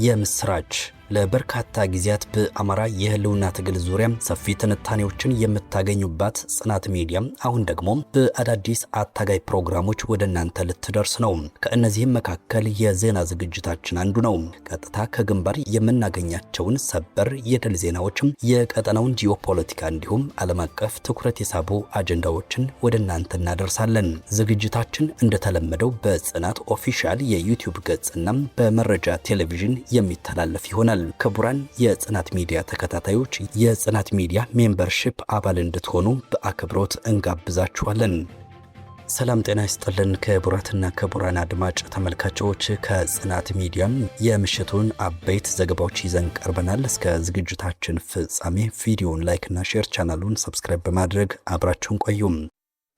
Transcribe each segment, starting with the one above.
የምስራች ለበርካታ ጊዜያት በአማራ የህልውና ትግል ዙሪያ ሰፊ ትንታኔዎችን የምታገኙባት ጽናት ሚዲያ አሁን ደግሞ በአዳዲስ አታጋይ ፕሮግራሞች ወደ እናንተ ልትደርስ ነው። ከእነዚህም መካከል የዜና ዝግጅታችን አንዱ ነው። ቀጥታ ከግንባር የምናገኛቸውን ሰበር የድል ዜናዎችም የቀጠናውን ጂኦፖለቲካ እንዲሁም ዓለም አቀፍ ትኩረት የሳቡ አጀንዳዎችን ወደ እናንተ እናደርሳለን። ዝግጅታችን እንደተለመደው በጽናት ኦፊሻል የዩቲዩብ ገጽና በመረጃ ቴሌቪዥን የሚተላለፍ ይሆናል። ክቡራን የጽናት ሚዲያ ተከታታዮች የጽናት ሚዲያ ሜምበርሺፕ አባል እንድትሆኑ በአክብሮት እንጋብዛችኋለን። ሰላም ጤና ይስጥልን ክቡራትና ክቡራን አድማጭ ተመልካቾች፣ ከጽናት ሚዲያ የምሽቱን አበይት ዘገባዎች ይዘን ቀርበናል። እስከ ዝግጅታችን ፍጻሜ ቪዲዮውን ላይክ እና ሼር፣ ቻናሉን ሰብስክራይብ በማድረግ አብራችሁን ቆዩም።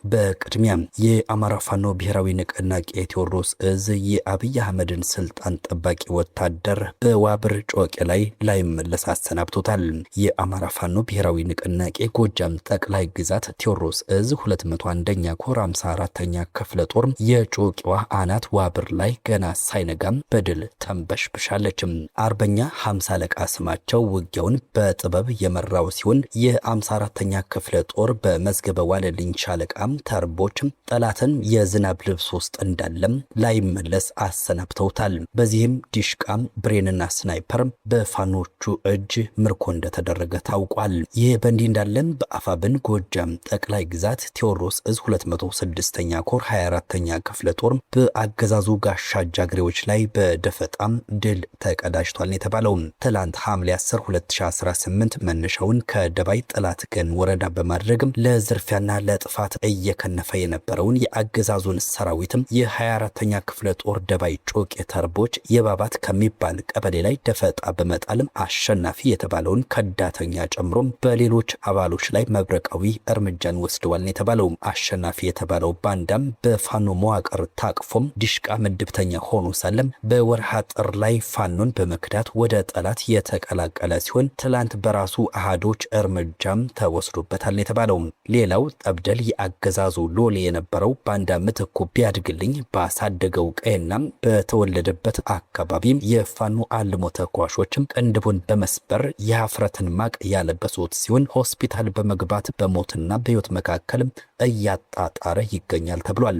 በቅድሚያ የአማራ ፋኖ ብሔራዊ ንቅናቄ ቴዎድሮስ እዝ የአብይ አህመድን ስልጣን ጠባቂ ወታደር በዋብር ጮቄ ላይ ላይመለስ አሰናብቶታል። የአማራ ፋኖ ብሔራዊ ንቅናቄ ጎጃም ጠቅላይ ግዛት ቴዎድሮስ እዝ 201ኛ ኮር 54ኛ ክፍለ ጦር የጮቄዋ አናት ዋብር ላይ ገና ሳይነጋም በድል ተንበሽብሻለች። አርበኛ 50 አለቃ ስማቸው ውጊያውን በጥበብ የመራው ሲሆን የ54ኛ ክፍለ ጦር በመዝገበ ዋለልኝ ሻለቃ ተርቦችም ጠላትን የዝናብ ልብስ ውስጥ እንዳለም ላይመለስ አሰናብተውታል። በዚህም ዲሽቃም ብሬንና ስናይፐር በፋኖቹ እጅ ምርኮ እንደተደረገ ታውቋል። ይህ በእንዲህ እንዳለም በአፋብን ጎጃም ጠቅላይ ግዛት ቴዎድሮስ እዝ 206ኛ ኮር 24ኛ ክፍለ ጦር በአገዛዙ ጋሻ ጃግሬዎች ላይ በደፈጣም ድል ተቀዳጅቷል የተባለው ትላንት ሐምሌ 10 2018 መነሻውን ከደባይ ጠላት ገን ወረዳ በማድረግ ለዝርፊያና ለጥፋት እየከነፈ የነበረውን የአገዛዙን ሰራዊትም የ24ኛ ክፍለ ጦር ደባይ ጮቄ ተርቦች የባባት ከሚባል ቀበሌ ላይ ደፈጣ በመጣልም አሸናፊ የተባለውን ከዳተኛ ጨምሮ በሌሎች አባሎች ላይ መብረቃዊ እርምጃን ወስደዋል የተባለው አሸናፊ የተባለው ባንዳም በፋኖ መዋቅር ታቅፎም ዲሽቃ ምድብተኛ ሆኖ ሳለም በወርሃ ጥር ላይ ፋኖን በመክዳት ወደ ጠላት የተቀላቀለ ሲሆን ትላንት በራሱ አሃዶች እርምጃም ተወስዶበታል የተባለው ሌላው ጠብደል አገዛዙ ሎሌ የነበረው ባንዳ ምትኩ ቢያድግልኝ ባሳደገው ቀይና በተወለደበት አካባቢ የፋኖ አልሞ ተኳሾችም ቅንድቡን በመስበር የሀፍረትን ማቅ ያለበሱት ሲሆን ሆስፒታል በመግባት በሞትና በሕይወት መካከል እያጣጣረ ይገኛል ተብሏል።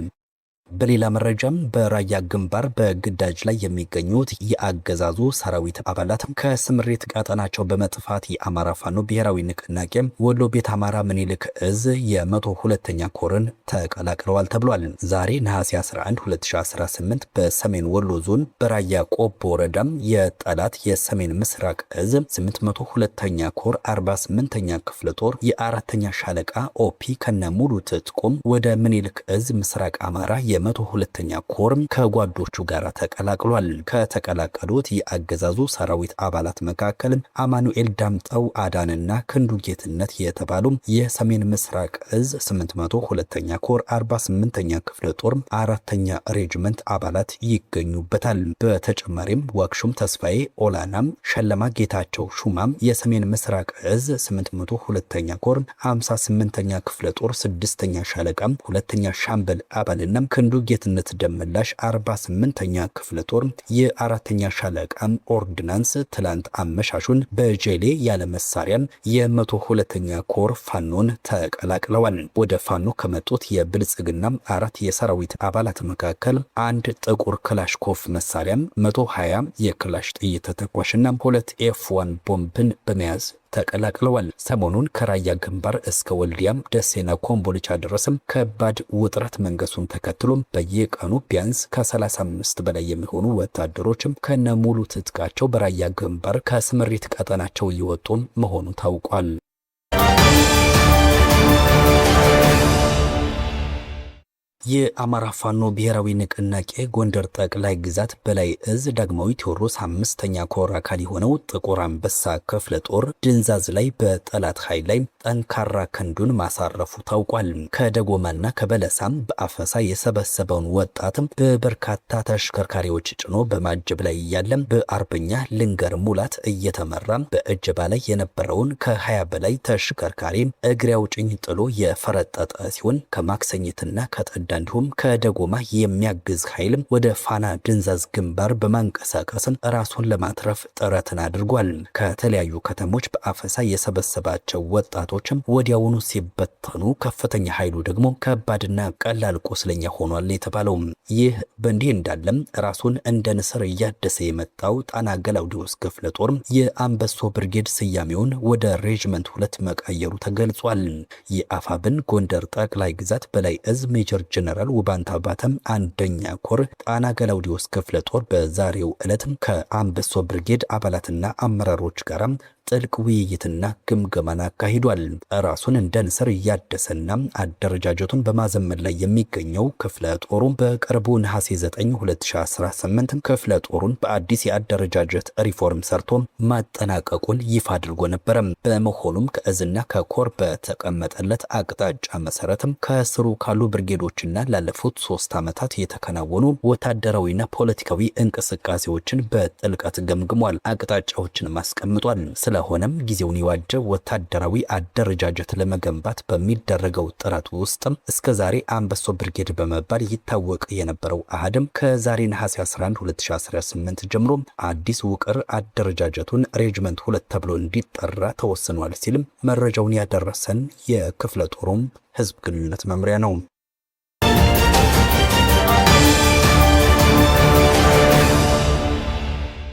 በሌላ መረጃም በራያ ግንባር በግዳጅ ላይ የሚገኙት የአገዛዙ ሰራዊት አባላት ከስምሪት ቀጠናቸው በመጥፋት የአማራ ፋኖ ብሔራዊ ንቅናቄ ወሎ ቤት አማራ ምኒልክ እዝ የ102ኛ ኮርን ተቀላቅለዋል ተብሏል። ዛሬ ነሐሴ 11 2018 በሰሜን ወሎ ዞን በራያ ቆቦ ወረዳም የጠላት የሰሜን ምስራቅ እዝ 802ኛ ኮር 48ኛ ክፍለ ጦር የአራተኛ ሻለቃ ኦፒ ከነ ሙሉ ትጥቁም ወደ ምኒልክ እዝ ምስራቅ አማራ የ102ኛ ኮር ከጓዶቹ ጋር ተቀላቅሏል። ከተቀላቀሉት የአገዛዙ ሰራዊት አባላት መካከል አማኑኤል ዳምጠው አዳንና ክንዱ ጌትነት የተባሉ የሰሜን ምስራቅ እዝ 802ኛ ኮር 48ኛ ክፍለ ጦር አራተኛ ሬጅመንት አባላት ይገኙበታል። በተጨማሪም ዋክሹም ተስፋዬ ኦላናም ሸለማ ጌታቸው ሹማም የሰሜን ምስራቅ እዝ 802ኛ ኮር 58ኛ ክፍለ ጦር 6ኛ ሻለቃ ሁለተኛ ሻምበል አባልና ክንዱ ጌትነት ደመላሽ 48ኛ ክፍለ ጦር የአራተኛ ሻለቃ ኦርዲናንስ ትላንት አመሻሹን በጄሌ ያለ መሳሪያ የ102ኛ ኮር ፋኖን ተቀላቅለዋል። ወደ ፋኖ ከመጡት የብልጽግና አራት የሰራዊት አባላት መካከል አንድ ጥቁር ክላሽኮፍ መሳሪያ 120 የክላሽ ጥይት ተተኳሽና 2 ኤፍ1 ቦምብን በመያዝ ተቀላቅለዋል። ሰሞኑን ከራያ ግንባር እስከ ወልዲያም ደሴና ኮምቦልቻ ድረስም ከባድ ውጥረት መንገሱን ተከትሎ በየቀኑ ቢያንስ ከ35 በላይ የሚሆኑ ወታደሮችም ከነሙሉ ትጥቃቸው በራያ ግንባር ከስምሪት ቀጠናቸው እየወጡ መሆኑ ታውቋል። የአማራ ፋኖ ብሔራዊ ንቅናቄ ጎንደር ጠቅላይ ግዛት በላይ እዝ ዳግማዊ ቴዎድሮስ 5ኛ ኮር አካል የሆነው ጥቁር አንበሳ ክፍለ ጦር ድንዛዝ ላይ በጠላት ኃይል ላይ ጠንካራ ክንዱን ማሳረፉ ታውቋል። ከደጎማና ከበለሳም በአፈሳ የሰበሰበውን ወጣትም በበርካታ ተሽከርካሪዎች ጭኖ በማጀብ ላይ እያለም በአርበኛ ልንገር ሙላት እየተመራ በእጀባ ላይ የነበረውን ከ20 በላይ ተሽከርካሪ እግሬ አውጭኝ ጥሎ የፈረጠጠ ሲሆን ከማክሰኝትና ከጠዳ እንዲሁም ከደጎማ የሚያግዝ ኃይል ወደ ፋና ድንዛዝ ግንባር በማንቀሳቀስ ራሱን ለማትረፍ ጥረትን አድርጓል። ከተለያዩ ከተሞች በአፈሳ የሰበሰባቸው ወጣቶችም ወዲያውኑ ሲበተኑ፣ ከፍተኛ ኃይሉ ደግሞ ከባድና ቀላል ቁስለኛ ሆኗል የተባለው። ይህ በእንዲህ እንዳለም ራሱን እንደ ንስር እያደሰ የመጣው ጣና ገላውዲዮስ ክፍለ ጦር የአንበሶ ብርጌድ ስያሜውን ወደ ሬጅመንት 2 መቀየሩ ተገልጿል። የአፋብን ጎንደር ጠቅላይ ግዛት በላይ እዝ ሜጀር ጀነራል ውባንታ ባተም አንደኛ ኮር ጣና ገላውዲዮስ ክፍለ ጦር በዛሬው ዕለት ከአንበሶ ብርጌድ አባላትና አመራሮች ጋር ጥልቅ ውይይትና ግምገማን አካሂዷል። ራሱን እንደ ንስር እያደሰና አደረጃጀቱን በማዘመን ላይ የሚገኘው ክፍለ ጦሩ በቅርቡ ነሐሴ 9 2018 ክፍለ ጦሩን በአዲስ የአደረጃጀት ሪፎርም ሰርቶ ማጠናቀቁን ይፋ አድርጎ ነበር። በመሆኑም ከእዝና ከኮር በተቀመጠለት አቅጣጫ መሰረት ከስሩ ካሉ ብርጌዶችና ላለፉት 3 ዓመታት የተከናወኑ ወታደራዊና ፖለቲካዊ እንቅስቃሴዎችን በጥልቀት ገምግሟል፣ አቅጣጫዎችን አስቀምጧል። ስለሆነም ጊዜውን የዋጀ ወታደራዊ አደረጃጀት ለመገንባት በሚደረገው ጥረት ውስጥ እስከዛሬ አንበሶ ብርጌድ በመባል ይታወቅ የነበረው አሃድም ከዛሬ ነሐሴ 11 2018 ጀምሮ አዲስ ውቅር አደረጃጀቱን ሬጅመንት 2 ተብሎ እንዲጠራ ተወስኗል ሲል መረጃውን ያደረሰን የክፍለ ጦሩም ህዝብ ግንኙነት መምሪያ ነው።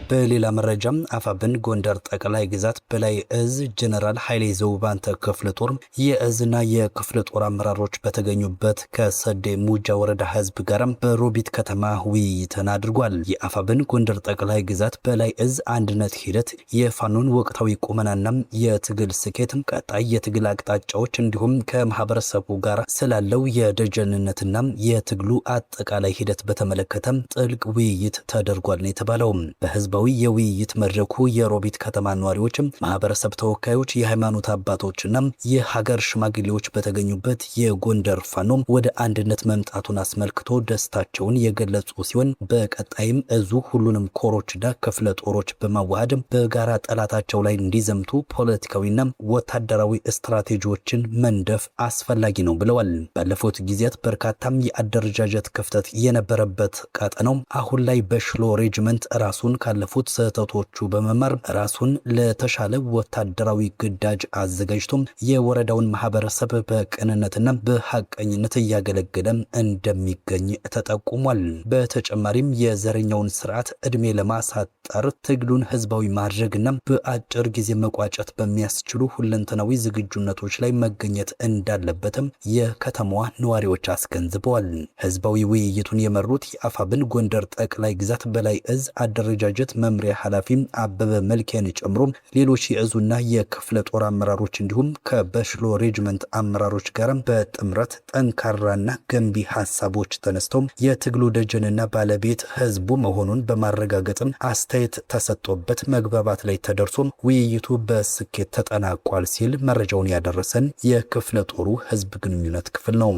በሌላ መረጃ አፋብን ጎንደር ጠቅላይ ግዛት በላይ እዝ ጀነራል ኃይሌ ዘውባንተ ክፍለ ጦር የእዝና የክፍለ ጦር አመራሮች በተገኙበት ከሰዴ ሙጃ ወረዳ ህዝብ ጋር በሮቢት ከተማ ውይይትን አድርጓል። የአፋብን ጎንደር ጠቅላይ ግዛት በላይ እዝ አንድነት ሂደት፣ የፋኖን ወቅታዊ ቁመናና የትግል ስኬት፣ ቀጣይ የትግል አቅጣጫዎች እንዲሁም ከማህበረሰቡ ጋር ስላለው የደጀንነትና የትግሉ አጠቃላይ ሂደት በተመለከተ ጥልቅ ውይይት ተደርጓል ነው የተባለው። በህዝባዊ የውይይት መድረኩ የሮቢት ከተማ ነዋሪዎች፣ ማህበረሰብ ተወካዮች፣ የሃይማኖት አባቶችና የሀገር ሽማግሌዎች በተገኙበት የጎንደር ፋኖ ወደ አንድነት መምጣቱን አስመልክቶ ደስታቸውን የገለጹ ሲሆን በቀጣይም እዙ ሁሉንም ኮሮችና ክፍለ ጦሮች በማዋሃድ በጋራ ጠላታቸው ላይ እንዲዘምቱ ፖለቲካዊና ወታደራዊ ስትራቴጂዎችን መንደፍ አስፈላጊ ነው ብለዋል። ባለፉት ጊዜያት በርካታም የአደረጃጀት ክፍተት የነበረበት ቀጠናው አሁን ላይ በሽሎ ሬጅመንት ራሱን ካለፉት ስህተቶቹ በመማር ራሱን ለተሻለ ወታደራዊ ግዳጅ አዘጋጅቶ የወረዳውን ማህበረሰብ በቅንነትና በሐቀኝነት እያገለገለ እንደሚገኝ ተጠቁሟል። በተጨማሪም የዘረኛውን ስርዓት እድሜ ለማሳጠር ትግሉን ህዝባዊ ማድረግና በአጭር ጊዜ መቋጨት በሚያስችሉ ሁለንተናዊ ዝግጁነቶች ላይ መገኘት እንዳለበትም የከተማዋ ነዋሪዎች አስገንዝበዋል። ህዝባዊ ውይይቱን የመሩት የአፋብን ጎንደር ጠቅላይ ግዛት በላይ እዝ አደረጃጀት መምሪያ ኃላፊ አበበ መልኬን ጨምሮ ሌሎች የእዙና የክፍለ ጦር አመራሮች እንዲሁም ከበሽሎ ሬጅመንት አመራሮች ጋር በጥምረት ጠንካራና ገንቢ ሐሳቦች ተነስተው የትግሉ ደጀንና ባለቤት ህዝቡ መሆኑን በማረጋገጥም አስተያየት ተሰጥቶበት መግባባት ላይ ተደርሶ ውይይቱ በስኬት ተጠናቋል ሲል መረጃውን ያደረሰን የክፍለ ጦሩ ህዝብ ግንኙነት ክፍል ነው።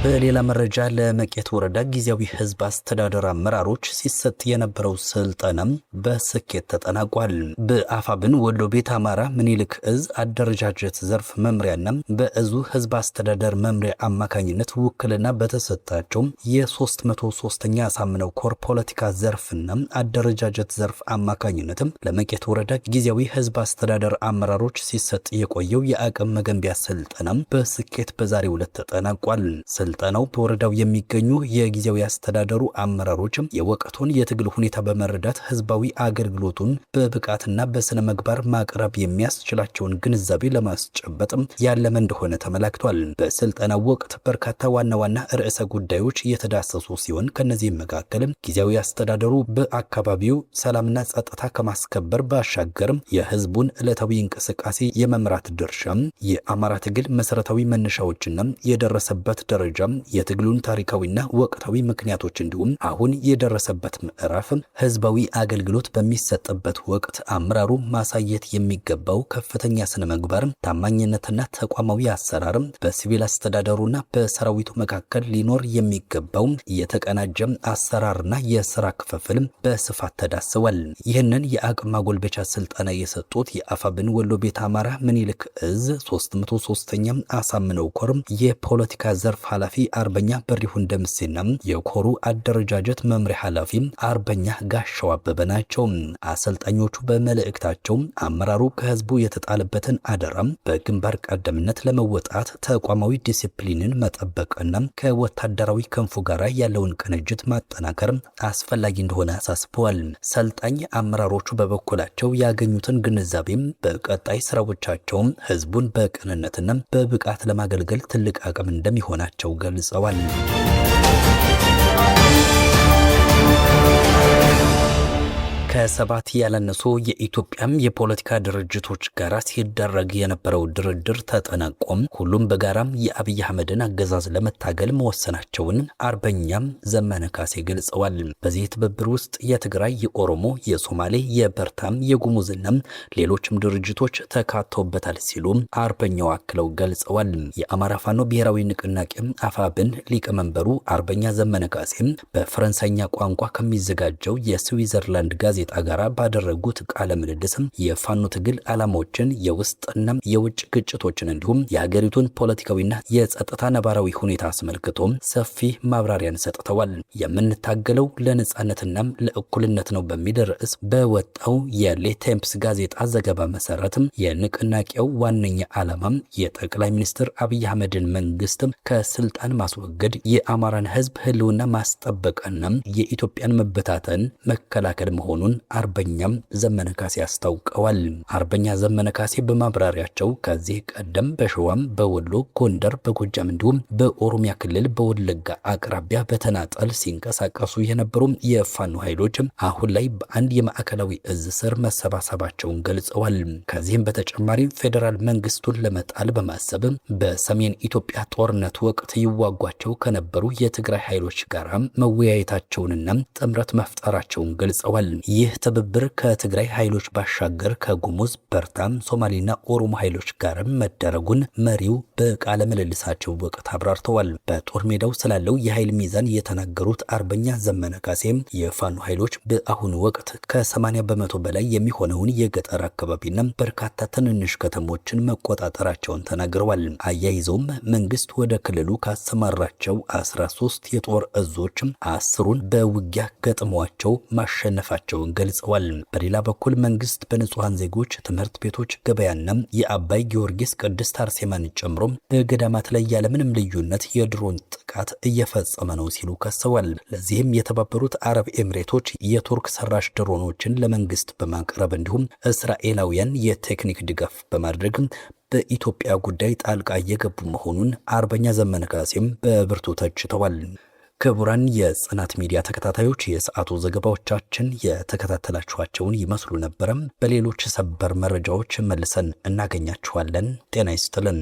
በሌላ መረጃ ለመቄት ወረዳ ጊዜያዊ ህዝብ አስተዳደር አመራሮች ሲሰጥ የነበረው ስልጠና በስኬት ተጠናቋል። በአፋብን ወሎ ቤት አማራ ምኒልክ እዝ አደረጃጀት ዘርፍ መምሪያና በእዙ ህዝብ አስተዳደር መምሪያ አማካኝነት ውክልና በተሰጣቸው የ303ኛ አሳምነው ኮር ፖለቲካ ዘርፍና አደረጃጀት ዘርፍ አማካኝነት ለመቄት ወረዳ ጊዜያዊ ህዝብ አስተዳደር አመራሮች ሲሰጥ የቆየው የአቅም መገንቢያ ስልጠና በስኬት በዛሬው ዕለት ተጠናቋል። ስልጠናው በወረዳው የሚገኙ የጊዜያዊ አስተዳደሩ አመራሮች የወቅቱን የትግል ሁኔታ በመረዳት ህዝባዊ አገልግሎቱን በብቃትና በስነ ምግባር ማቅረብ የሚያስችላቸውን ግንዛቤ ለማስጨበጥ ያለመ እንደሆነ ተመላክቷል። በስልጠናው ወቅት በርካታ ዋና ዋና ርዕሰ ጉዳዮች የተዳሰሱ ሲሆን ከነዚህም መካከል ጊዜያዊ አስተዳደሩ በአካባቢው ሰላምና ጸጥታ ከማስከበር ባሻገር የህዝቡን ዕለታዊ እንቅስቃሴ የመምራት ድርሻ፣ የአማራ ትግል መሰረታዊ መነሻዎችና የደረሰበት ደረጃ ደረጃም የትግሉን ታሪካዊና ወቅታዊ ምክንያቶች እንዲሁም አሁን የደረሰበት ምዕራፍ ህዝባዊ አገልግሎት በሚሰጥበት ወቅት አመራሩ ማሳየት የሚገባው ከፍተኛ ስነ ምግባር፣ ታማኝነትና ተቋማዊ አሰራር፣ በሲቪል አስተዳደሩና በሰራዊቱ መካከል ሊኖር የሚገባው የተቀናጀ አሰራርና የስራ ክፍፍል በስፋት ተዳስሰዋል። ይህንን የአቅም ማጎልበቻ ስልጠና የሰጡት የአፋብን ወሎ ቤት አማራ ምኒልክ እዝ 303ኛ አሳምነው ኮር የፖለቲካ ዘርፍ ኃላፊ አርበኛ በሪሁን ደምሴና የኮሩ አደረጃጀት መምሪያ ኃላፊ አርበኛ ጋሻው አበበ ናቸው። አሰልጣኞቹ በመልእክታቸው አመራሩ ከህዝቡ የተጣለበትን አደራ በግንባር ቀደምነት ለመወጣት ተቋማዊ ዲሲፕሊንን መጠበቅና ከወታደራዊ ክንፉ ጋር ያለውን ቅንጅት ማጠናከር አስፈላጊ እንደሆነ አሳስበዋል። ሰልጣኝ አመራሮቹ በበኩላቸው ያገኙትን ግንዛቤም በቀጣይ ስራዎቻቸው ህዝቡን በቅንነትና በብቃት ለማገልገል ትልቅ አቅም እንደሚሆናቸው ገልጸዋል። ከሰባት ያላነሱ የኢትዮጵያም የፖለቲካ ድርጅቶች ጋር ሲደረግ የነበረው ድርድር ተጠናቆም ሁሉም በጋራም የአብይ አህመድን አገዛዝ ለመታገል መወሰናቸውን አርበኛም ዘመነ ካሴ ገልጸዋል። በዚህ ትብብር ውስጥ የትግራይ፣ የኦሮሞ፣ የሶማሌ፣ የበርታም፣ የጉሙዝና ሌሎችም ድርጅቶች ተካተውበታል ሲሉ አርበኛው አክለው ገልጸዋል። የአማራ ፋኖ ብሔራዊ ንቅናቄ አፋብን ሊቀመንበሩ አርበኛ ዘመነ ካሴ በፈረንሳይኛ ቋንቋ ከሚዘጋጀው የስዊዘርላንድ ጋዜጣ ጋራ ባደረጉት ቃለ ምልልስም የፋኖ ትግል ዓላማዎችን፣ የውስጥና የውጭ ግጭቶችን እንዲሁም የሀገሪቱን ፖለቲካዊና የጸጥታ ነባራዊ ሁኔታ አስመልክቶ ሰፊ ማብራሪያን ሰጥተዋል። የምንታገለው ለነጻነትና ለእኩልነት ነው በሚል ርዕስ በወጣው የሌቴምፕስ ጋዜጣ ዘገባ መሰረትም የንቅናቄው ዋነኛ ዓላማ የጠቅላይ ሚኒስትር አብይ አህመድን መንግስት ከስልጣን ማስወገድ፣ የአማራን ህዝብ ህልውና ማስጠበቅና የኢትዮጵያን መበታተን መከላከል መሆኑን አርበኛም ዘመነ ካሴ አስታውቀዋል። አርበኛ ዘመነ ካሴ በማብራሪያቸው ከዚህ ቀደም በሸዋም፣ በወሎ፣ ጎንደር፣ በጎጃም እንዲሁም በኦሮሚያ ክልል በወለጋ አቅራቢያ በተናጠል ሲንቀሳቀሱ የነበሩ የፋኖ ኃይሎች አሁን ላይ በአንድ የማዕከላዊ እዝ ስር መሰባሰባቸውን ገልጸዋል። ከዚህም በተጨማሪ ፌዴራል መንግስቱን ለመጣል በማሰብ በሰሜን ኢትዮጵያ ጦርነት ወቅት ይዋጓቸው ከነበሩ የትግራይ ኃይሎች ጋር መወያየታቸውንና ጥምረት መፍጠራቸውን ገልጸዋል። ይህ ትብብር ከትግራይ ኃይሎች ባሻገር ከጉሙዝ፣ በርታም፣ ሶማሌና ኦሮሞ ኃይሎች ጋር መደረጉን መሪው በቃለ ምልልሳቸው ወቅት አብራርተዋል። በጦር ሜዳው ስላለው የኃይል ሚዛን የተናገሩት አርበኛ ዘመነ ካሴ የፋኖ ኃይሎች በአሁኑ ወቅት ከ80 በመቶ በላይ የሚሆነውን የገጠር አካባቢና በርካታ ትንንሽ ከተሞችን መቆጣጠራቸውን ተናግረዋል። አያይዘውም መንግስት ወደ ክልሉ ካሰማራቸው 13 የጦር እዞች 10ሩን በውጊያ ገጥሟቸው ማሸነፋቸውን ገልጸዋል። በሌላ በኩል መንግስት በንጹሃን ዜጎች ትምህርት ቤቶች፣ ገበያና የአባይ ጊዮርጊስ ቅድስት አርሴማን ጨምሮ በገዳማት ላይ ያለምንም ልዩነት የድሮን ጥቃት እየፈጸመ ነው ሲሉ ከሰዋል። ለዚህም የተባበሩት አረብ ኤምሬቶች የቱርክ ሰራሽ ድሮኖችን ለመንግስት በማቅረብ እንዲሁም እስራኤላውያን የቴክኒክ ድጋፍ በማድረግ በኢትዮጵያ ጉዳይ ጣልቃ እየገቡ መሆኑን አርበኛ ዘመነ ካሴም በብርቱ ተችተዋል። ክቡራን የጽናት ሚዲያ ተከታታዮች የሰዓቱ ዘገባዎቻችን የተከታተላችኋቸውን ይመስሉ ነበረ። በሌሎች ሰበር መረጃዎች መልሰን እናገኛችኋለን። ጤና ይስጥልን።